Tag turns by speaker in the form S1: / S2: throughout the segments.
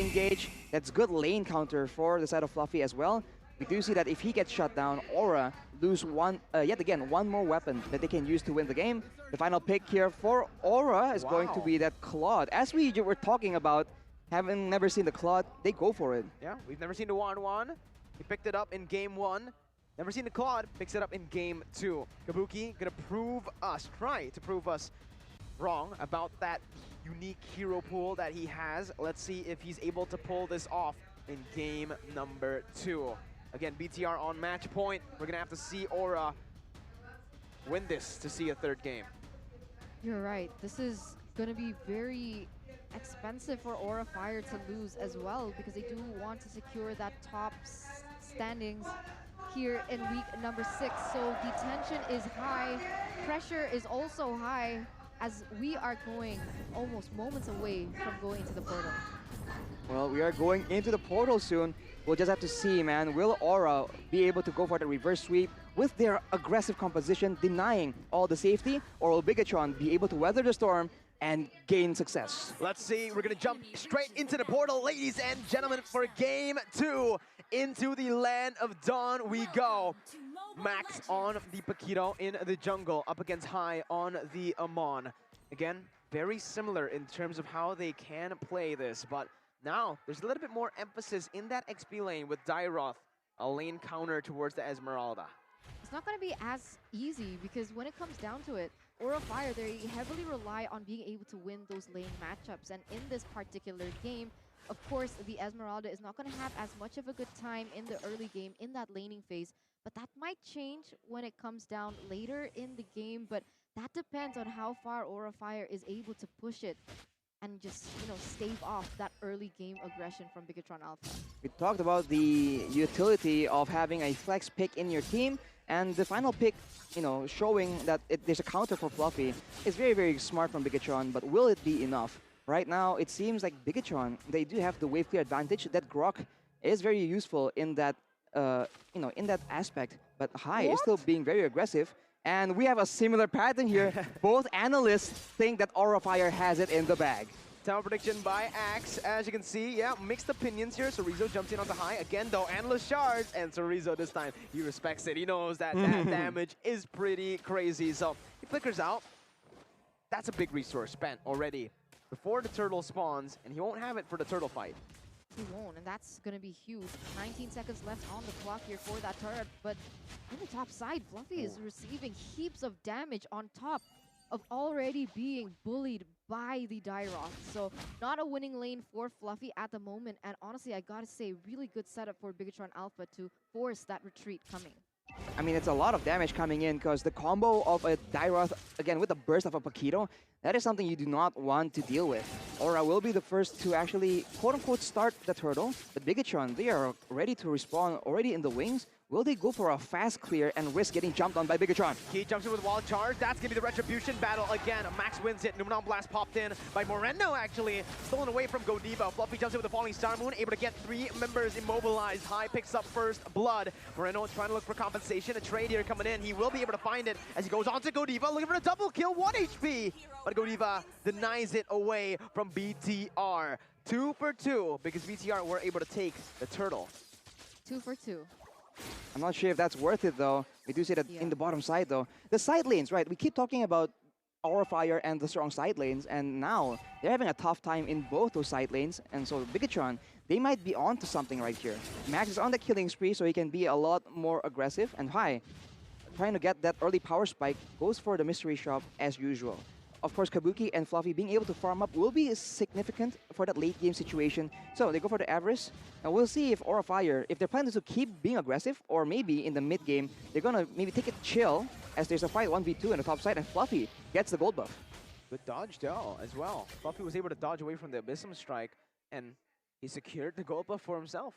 S1: engage. That's good lane counter for the side of Fluffy as well. We do see that if he gets shut down, Aura lose yet again, one more weapon that they can use to win the game. The final pick here for Aura is going to be that Claude. As we were talking about, having never seen the Claude, they go for it.
S2: Yeah, we've never seen the 1-1. He picked it up in game 1. Never seen the Claude, picks it up in game 2. Kabuki gonna try to prove us wrong about that unique hero pool that he has. Let's see if he's able to pull this off in game number 2. Again, BTR on match point. We're gonna have to see Aura win this to see a third game.
S3: You're right. This is gonna be very expensive for Aura Fire to lose as well, because they do want to secure that top standings here in week number 6. So the tension is high, pressure is also high, as we are going almost moments away from going into the portal.
S1: Well, we are going into the portal soon. We'll just have to see, man. Will Aura be able to go for the reverse sweep with their aggressive composition, denying all the safety, or will Bigatron be able to weather the storm and gain success?
S2: Let's see. We're going to jump straight into the portal, ladies and gentlemen, for game 2. Into the land of Dawn we go. Max on the Paquito in the jungle, up against High on the Amon. Again, very similar in terms of how they can play this, but now there's a little bit more emphasis in that XP lane with Dairoth, a lane counter towards the Esmeralda.
S3: It's not going to be as easy, because when it comes down to it, Aura Fire, they heavily rely on being able to win those lane matchups. And in this particular game, of course, the Esmeralda is not going to have as much of a good time in the early game, in that laning phase. But that might change when it comes down later in the game. But that depends on how far Aura Fire is able to push it and just, stave off that early game aggression from Bigatron Alpha.
S1: We talked about the utility of having a flex pick in your team, and the final pick, showing that there's a counter for Fluffy is very, very smart from Bigatron, but will it be enough? Right now, it seems like Bigatron, they do have the wave clear advantage. That Grok is very useful in that, in that aspect, but High is still being very aggressive. And we have a similar pattern here. Both analysts think that Aura Fire has it in the bag.
S2: Tower prediction by Axe. As you can see, yeah, mixed opinions here. Sorizo jumps in on the High. Again, though, analyst shards. And Sorizo this time, he respects it. He knows that that damage is pretty crazy. So he flickers out. That's a big resource spent already before the turtle spawns. And he won't have it for the turtle fight.
S3: He won't, and that's going to be huge. 19 seconds left on the clock here for that turret, but on the top side, Fluffy is receiving heaps of damage on top of already being bullied by the Dairoth. So not a winning lane for Fluffy at the moment, and honestly, I gotta say, really good setup for Bigatron Alpha to force that retreat coming.
S1: I mean, it's a lot of damage coming in, because the combo of a Dairoth, again, with the burst of a Paquito, that is something you do not want to deal with. Aura will be the first to actually, quote-unquote, start the turtle. But Bigatron, they are ready to respawn already in the wings. Will they go for a fast clear and risk getting jumped on by Bigatron?
S2: He jumps in with Wild Charge. That's going to be the Retribution battle again. Max wins it. Numenon Blast popped in by Moreno, actually. Stolen away from Godiva. Fluffy jumps in with the Falling Star Moon, able to get 3 members immobilized. High picks up first blood. Moreno trying to look for compensation. A trade here coming in. He will be able to find it as he goes on to Godiva, looking for a double kill, 1 HP. But Godiva denies it away from BTR. 2 for 2, because BTR were able to take the turtle.
S3: 2 for 2.
S1: I'm not sure if that's worth it, though. We do see that in the bottom side, though. The side lanes, right? We keep talking about Aura Fire and the strong side lanes, and now they're having a tough time in both those side lanes. And so Bigatron, they might be on to something right here. Max is on the killing spree, so he can be a lot more aggressive. And High, trying to get that early power spike, goes for the mystery shop as usual. Of course, Kabuki and Fluffy being able to farm up will be significant for that late game situation. So they go for the Avarice, and we'll see if Aura Fire, if they're planning to keep being aggressive, or maybe in the mid game, they're gonna maybe take it chill, as there's a fight 1v2 on the top side, and Fluffy gets the gold buff.
S2: Good dodge though, as well. Fluffy was able to dodge away from the Abyssum Strike, and he secured the gold buff for himself.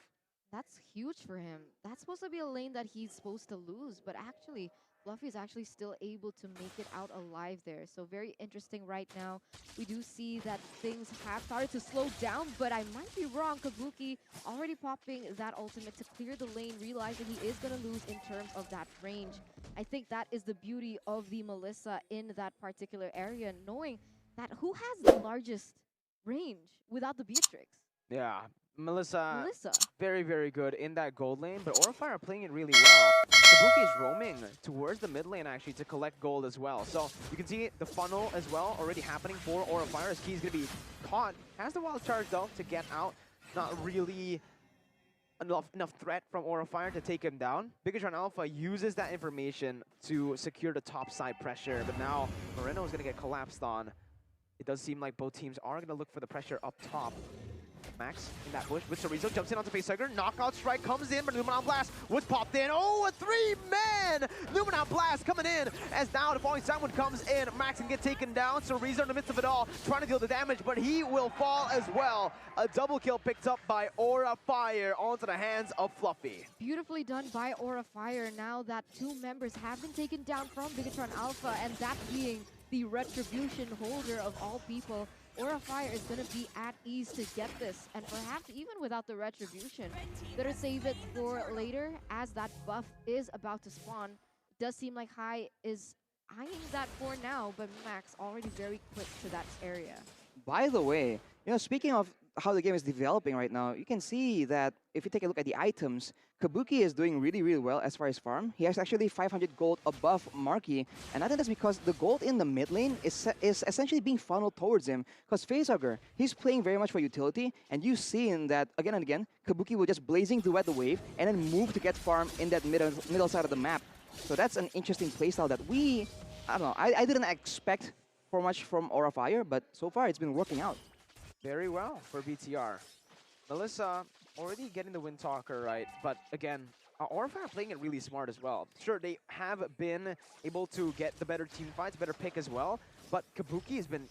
S3: That's huge for him. That's supposed to be a lane that he's supposed to lose, but actually, Fluffy is actually still able to make it out alive there. So very interesting right now. We do see that things have started to slow down, but I might be wrong. Kabuki already popping that ultimate to clear the lane, realizing he is going to lose in terms of that range. I think that is the beauty of the Melissa in that particular area, knowing that who has the largest range without the Beatrix?
S2: Yeah, Melissa,
S3: Melissa.
S2: very, very good in that gold lane, but Aurafire are playing it really well. Kabuki is roaming towards the mid lane actually to collect gold as well. So you can see the funnel as well already happening for Aurafire as Key's going to be caught. Has the wild charge though to get out. Not really enough threat from Aurafire to take him down. Bigatron Alpha uses that information to secure the top side pressure, but now Moreno is going to get collapsed on. It does seem like both teams are going to look for the pressure up top. Max in that bush with Chorizo, jumps in onto Facehugger. Knockout strike comes in, but Luminant Blast was popped in. Oh, a three-man! Luminant Blast coming in as now the falling Soundwood comes in. Max can get taken down. Chorizo in the midst of it all, trying to deal the damage, but he will fall as well. A double kill picked up by Aurafire onto the hands of Fluffy.
S3: Beautifully done by Aurafire now that 2 members have been taken down from Bigatron Alpha, and that being the Retribution holder of all people. Aurafire is going to be at ease to get this, and perhaps even without the Retribution. Better save it for later, as that buff is about to spawn. It does seem like Hai is eyeing that for now, but Max already very quick to that area.
S1: By the way, speaking of how the game is developing right now, you can see that if you take a look at the items, Kabuki is doing really, really well as far as farm. He has actually 500 gold above Marky, and I think that's because the gold in the mid lane is essentially being funneled towards him. Because Facehugger, he's playing very much for utility, and you've seen that again and again, Kabuki will just blazing through the wave and then move to get farm in that middle side of the map. So that's an interesting playstyle that I don't know, I didn't expect for much from Aurafire, but so far it's been working out.
S2: Very well for BTR. Melissa already getting the Wind Talker right, but again, Aurafire playing it really smart as well. Sure, they have been able to get the better team fights, better pick as well, but Kabuki has been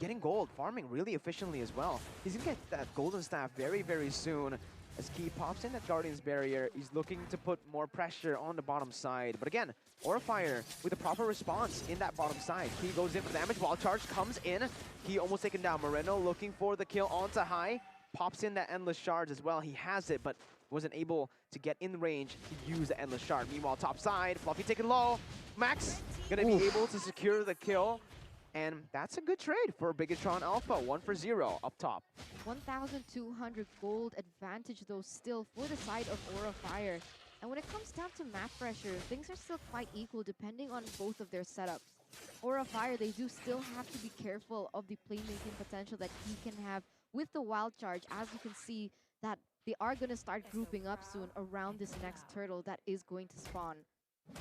S2: getting gold, farming really efficiently as well. He's gonna get that golden staff very, very soon. As Key pops in that Guardian's Barrier, he's looking to put more pressure on the bottom side. But again, Aurafire with a proper response in that bottom side. Key goes in for damage, Wild Charge comes in. Key almost taken down. Moreno looking for the kill onto Hai. Pops in that Endless Shards as well. He has it, but wasn't able to get in range to use the Endless Shard. Meanwhile, top side, Fluffy taken low. Max gonna be able to secure the kill. And that's a good trade for Bigatron Alpha, 1 for 0 up top.
S3: 1,200 gold advantage though still for the side of Aurafire. And when it comes down to map pressure, things are still quite equal depending on both of their setups. Aurafire, they do still have to be careful of the playmaking potential that he can have with the Wild Charge. As you can see that they are going to start grouping up soon around this next turtle that is going to spawn.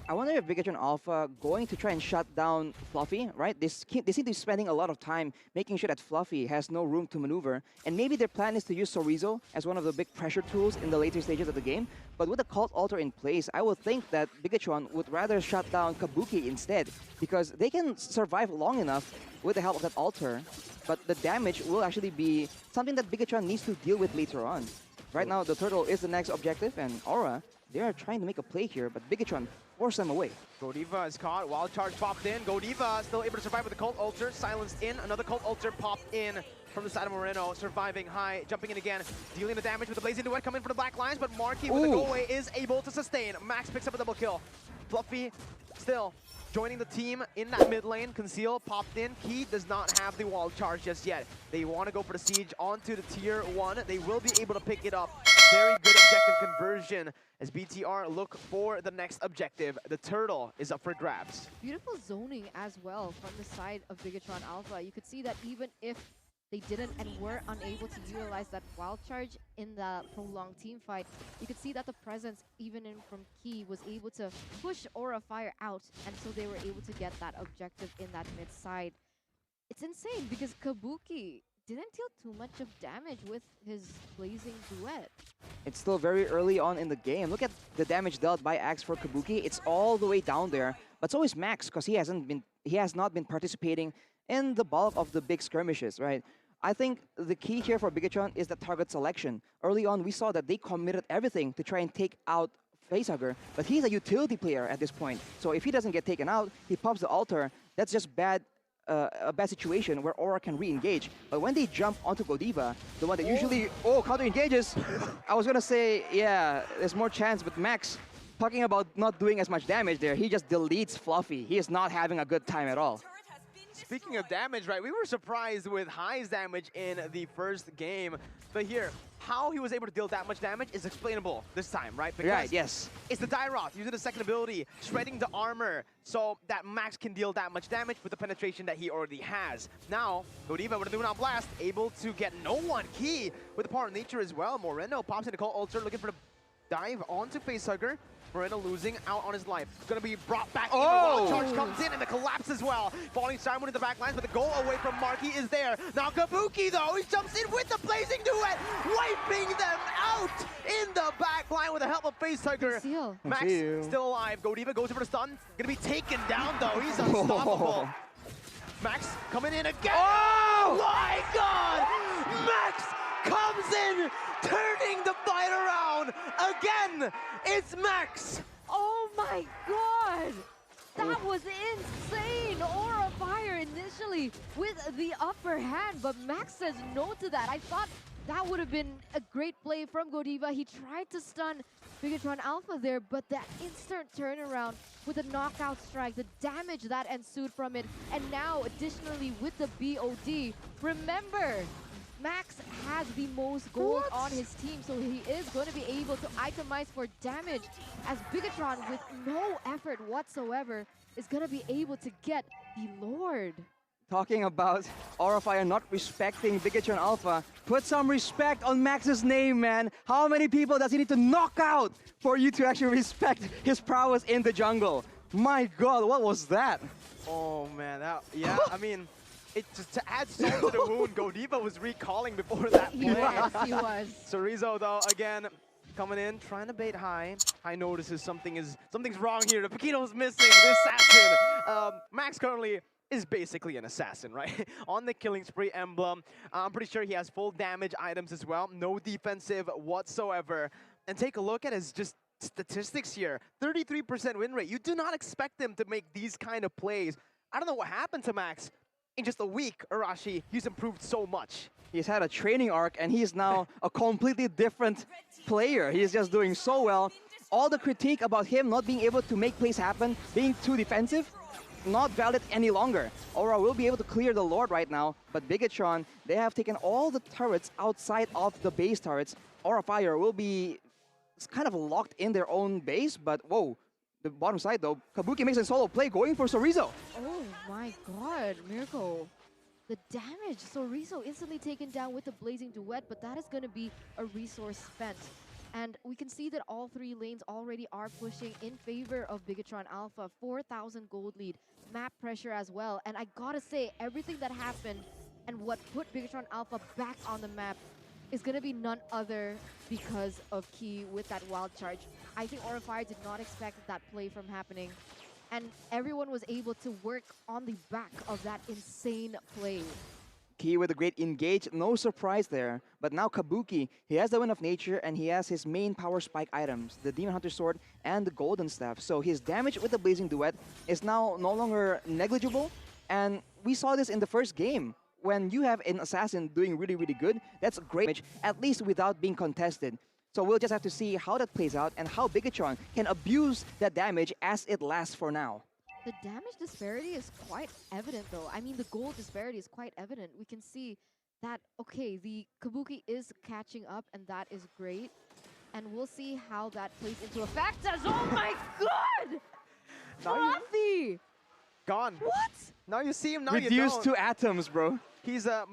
S1: I wonder if Bigatron Alpha going to try and shut down Fluffy, right? They seem to be spending a lot of time making sure that Fluffy has no room to maneuver. And maybe their plan is to use Chorizo as one of the big pressure tools in the later stages of the game. But with the Cult Altar in place, I would think that Bigatron would rather shut down Kabuki instead, because they can survive long enough with the help of that altar. But the damage will actually be something that Bigatron needs to deal with later on. Right now, the turtle is the next objective, and Aura, they are trying to make a play here, but Bigatron force them away.
S2: Godiva is caught, Wild Charge popped in. Godiva still able to survive with the Cult Altar, silenced in. Another Cult Altar popped in from the side of Moreno, surviving High, jumping in again, dealing the damage with the Blazing Duet coming for the Black Lions, but Marky with the go away is able to sustain. Max picks up a double kill. Fluffy still joining the team in that mid lane. Conceal popped in. Key does not have the Wild Charge just yet. They want to go for the siege onto the tier 1. They will be able to pick it up. Very good objective conversion as BTR look for the next objective. The turtle is up for grabs.
S3: Beautiful zoning as well from the side of Bigatron Alpha. You could see that even if they didn't and were unable to utilize that Wild Charge in the prolonged team fight, you could see that the presence, even in from Key, was able to push Aurafire out, and so they were able to get that objective in that mid side. It's insane because Kabuki didn't deal too much of damage with his Blazing Duet.
S1: It's still very early on in the game. Look at the damage dealt by Axe for Kabuki. It's all the way down there, but so is Max, because he has not been participating in the bulk of the big skirmishes, right? I think the key here for Bigatron is the target selection. Early on, we saw that they committed everything to try and take out Facehugger, but he's a utility player at this point. So if he doesn't get taken out, he pops the altar. That's just a bad situation where Aura can re-engage. But when they jump onto Godiva, the one that usually counter-engages, I was gonna say, yeah, there's more chance, but Max, talking about not doing as much damage there, he just deletes Fluffy. He is not having a good time at all.
S2: speaking of damage, right, we were surprised with Hai's damage in the first game. But here, how he was able to deal that much damage is explainable this time, right? Because
S1: Right, yes.
S2: it's the Dairoth using the second ability, shredding the armor so that Max can deal that much damage with the penetration that he already has. Now, Godiva with a Numenal Blast, able to get no one key with the Power of Nature as well. Moreno pops into Call Ulcer, looking for the dive onto Facehugger. Moreno losing out on his life. Gonna be brought back in.
S1: Oh!
S2: The charge comes in and the collapse as well. Falling Star Moon in the back lines, but the goal away from Marky is there. Now Kabuki though, he jumps in with the Blazing Duet, wiping them out in the back line with the help of Facehugger.
S3: Seal.
S2: Max
S1: Seal.
S2: still alive. Godiva goes in for the stun. Gonna be taken down though. He's unstoppable. Max coming in again.
S1: Oh!
S2: My God! Max comes in, turning the fight around again. It's Max.
S3: Oh my god! That was insane! Aura Fire initially with the upper hand, but Max says no to that. I thought that would have been a great play from Godiva. He tried to stun Bigatron Alpha there, but that instant turnaround with the knockout strike, the damage that ensued from it, and now additionally with the BOD. Remember, Max has the most gold on his team, so he is going to be able to itemize for damage as Bigatron, with no effort whatsoever, is going to be able to get the Lord.
S1: Talking about Aura Fire not respecting Bigatron Alpha, put some respect on Max's name, man. How many people does he need to knock out for you to actually respect his prowess in the jungle? My God, what was that?
S2: Oh man, yeah, I mean, it just to add salt to the wound, Godiva was recalling before that
S3: He
S2: play.
S3: was, he was.
S2: Chorizo though, again, coming in, trying to bait Hai. Hai notices something's wrong here. The Paquito's missing, the assassin. Max currently is basically an assassin, right? On the killing spree emblem. I'm pretty sure he has full damage items as well. No defensive whatsoever. And take a look at his just statistics here. 33% win rate. You do not expect him to make these kind of plays. I don't know what happened to Max. In just a week, Arashi, he's improved so much.
S1: He's had a training arc and he's now a completely different player. He's just doing so well. All the critique about him not being able to make plays happen, being too defensive, not valid any longer. Aura will be able to clear the Lord right now, but Bigatron, they have taken all the turrets outside of the base turrets. Aura Fire will be kind of locked in their own base, but whoa, the bottom side though, Kabuki makes a solo play going for Chorizo.
S3: Oh my god, Miracle. The damage, Chorizo instantly taken down with the Blazing Duet, but that is going to be a resource spent. And we can see that all three lanes already are pushing in favor of Bigatron Alpha. 4,000 gold lead, map pressure as well. And I gotta say, everything that happened and what put Bigatron Alpha back on the map is going to be none other because of Key with that wild charge. I think Aura Fire did not expect that play from happening. And everyone was able to work on the back of that insane play.
S1: Key with a great engage, no surprise there. But now Kabuki, he has the Wind of Nature and he has his main power spike items, the Demon Hunter Sword and the Golden Staff. So his damage with the Blazing Duet is now no longer negligible. And we saw this in the first game. When you have an assassin doing really, really good, that's great damage, at least without being contested. So we'll just have to see how that plays out and how Bigatron can abuse that damage as it lasts for now.
S3: The damage disparity is quite evident though. I mean, the gold disparity is quite evident. We can see that, okay, the Kabuki is catching up and that is great. And we'll see how that plays into effect as, oh my god! Frothy!
S2: Gone.
S3: What?
S2: Now you see him, now you
S1: Reduced
S2: don't.
S1: to atoms, bro.
S2: He's a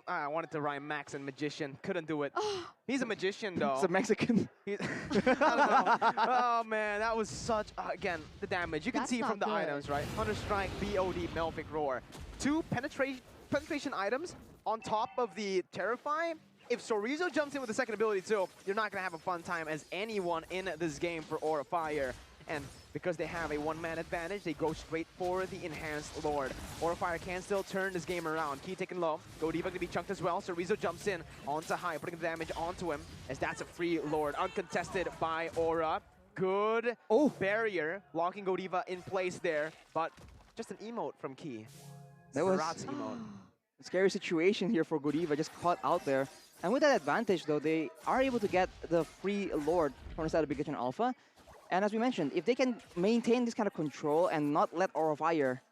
S2: I wanted to rhyme Max and magician. Couldn't do it. He's a magician, though.
S1: It's a Mexican.
S2: I don't know. Oh, man. That was such... again, the damage. You can
S3: That's
S2: see
S3: not
S2: from the
S3: good.
S2: items, right? Hunter Strike, BOD, Melvic Roar. 2 penetration items on top of the Terrify. If Chorizo jumps in with the second ability, too, you're not going to have a fun time as anyone in this game for Aura Fire. And because they have a one-man advantage, they go straight for the Enhanced Lord. Aura Fire can still turn this game around. Key taken low. Godiva going to be chunked as well. Chorizo jumps in onto Hai, putting the damage onto him, as that's a free Lord. Uncontested by Aura. Good barrier, locking Godiva in place there. But just an emote from Key.
S1: That was
S2: Rat's emote.
S1: a scary situation here for Godiva, just caught out there. And with that advantage, though, they are able to get the free Lord from the side of Bigatron Alpha. And as we mentioned, if they can maintain this kind of control and not let Aura Fire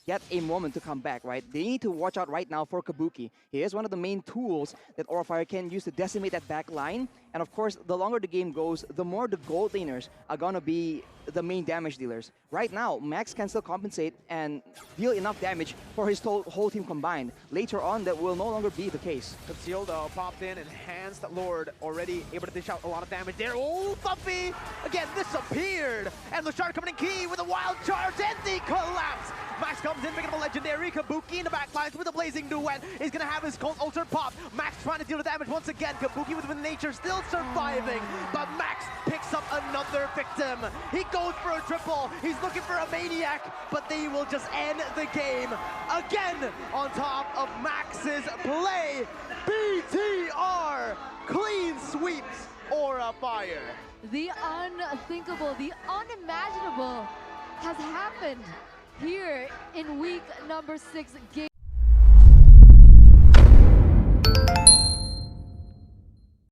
S1: get a moment to come back, right? They need to watch out right now for Kabuki. He is one of the main tools that Aura Fire can use to decimate that back line. And of course, the longer the game goes, the more the gold laners are gonna be the main damage dealers. Right now, Max can still compensate and deal enough damage for his whole team combined. Later on, that will no longer be the case.
S2: Concealed though, popped in, enhanced Lord, already able to dish out a lot of damage there. Oh, Buffy again disappeared, and Lashard coming in key with a wild charge and the collapse. Max comes in, picking up a legendary. Kabuki in the backlines with a blazing duet. He's gonna have his Cold Ulcer pop. Max trying to deal the damage once again. Kabuki with nature still surviving, but Max picks up another victim. He goes for a triple. He's looking for a maniac, but they will just end the game again on top of Max's play. BTR clean sweeps Aura Fire.
S3: The unthinkable, the unimaginable has happened here in week number 6 game.